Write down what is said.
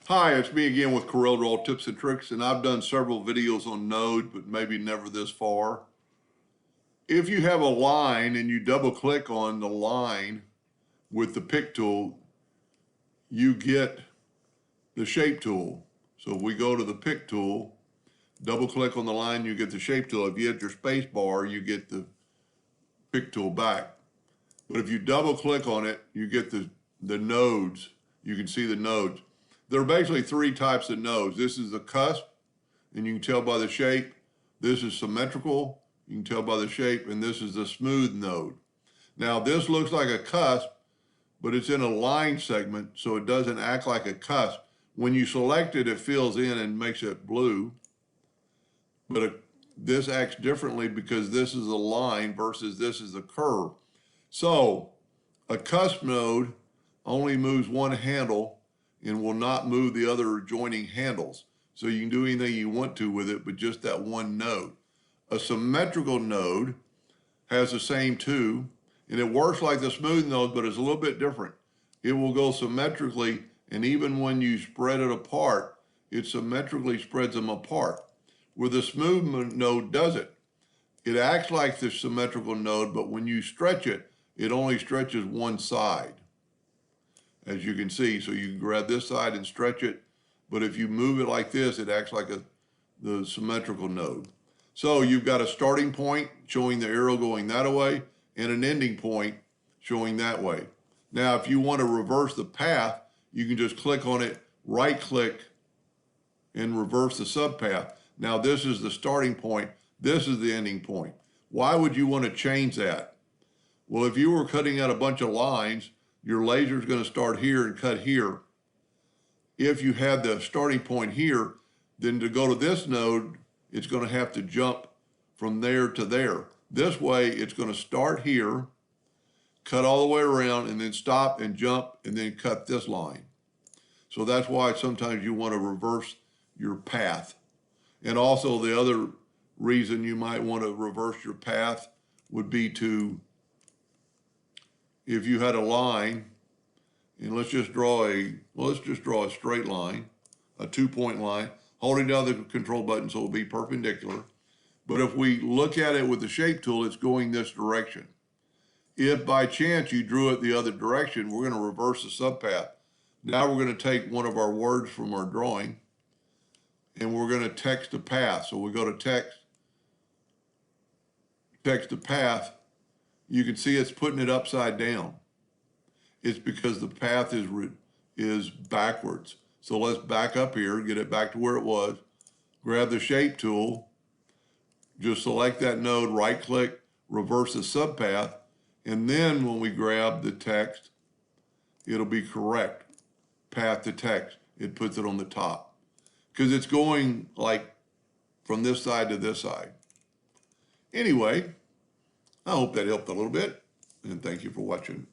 Hi, it's me again with Corel Draw Tips and Tricks, and I've done several videos on Node, but maybe never this far. If you have a line and you double click on the line with the pick tool, you get the shape tool. So if we go to the pick tool, double click on the line, you get the shape tool. If you hit your space bar, you get the pick tool back. But if you double click on it, you get the nodes. You can see the nodes. There are basically three types of nodes. This is the cusp, and you can tell by the shape. This is symmetrical, you can tell by the shape, and this is the smooth node. Now this looks like a cusp, but it's in a line segment, so it doesn't act like a cusp. When you select it, it fills in and makes it blue, but this acts differently because this is a line versus this is a curve. So a cusp node only moves one handle and will not move the other adjoining handles. So you can do anything you want to with it, but just that one node. A symmetrical node has the same two, and it works like the smooth node, but it's a little bit different. It will go symmetrically, and even when you spread it apart, it symmetrically spreads them apart. Where the smooth node does it, it acts like the symmetrical node, but when you stretch it, it only stretches one side, as you can see. So you can grab this side and stretch it, but if you move it like this, it acts like the symmetrical node. So you've got a starting point showing the arrow going that way and an ending point showing that way. Now, if you want to reverse the path, you can just click on it, right click, and reverse the subpath. Now this is the starting point, this is the ending point. Why would you want to change that? Well, if you were cutting out a bunch of lines, your laser is going to start here and cut here. If you have the starting point here, then to go to this node, it's going to have to jump from there to there. This way, it's going to start here, cut all the way around, and then stop and jump, and then cut this line. So that's why sometimes you want to reverse your path. And also the other reason you might want to reverse your path would be to, if you had a line, and let's just draw a straight line, a 2-point line, holding down the control button so it'll be perpendicular. But if we look at it with the shape tool, it's going this direction. If by chance you drew it the other direction, we're going to reverse the subpath. Now we're going to take one of our words from our drawing, and we're going to text a path. So we go to text a path. You can see it's putting it upside down. It's because the path is backwards. So let's back up here, get it back to where it was, grab the shape tool, just select that node, right click, reverse the subpath, and then when we grab the text, it'll be correct. Path to text, it puts it on the top. Because it's going like from this side to this side. Anyway, I hope that helped a little bit, and thank you for watching.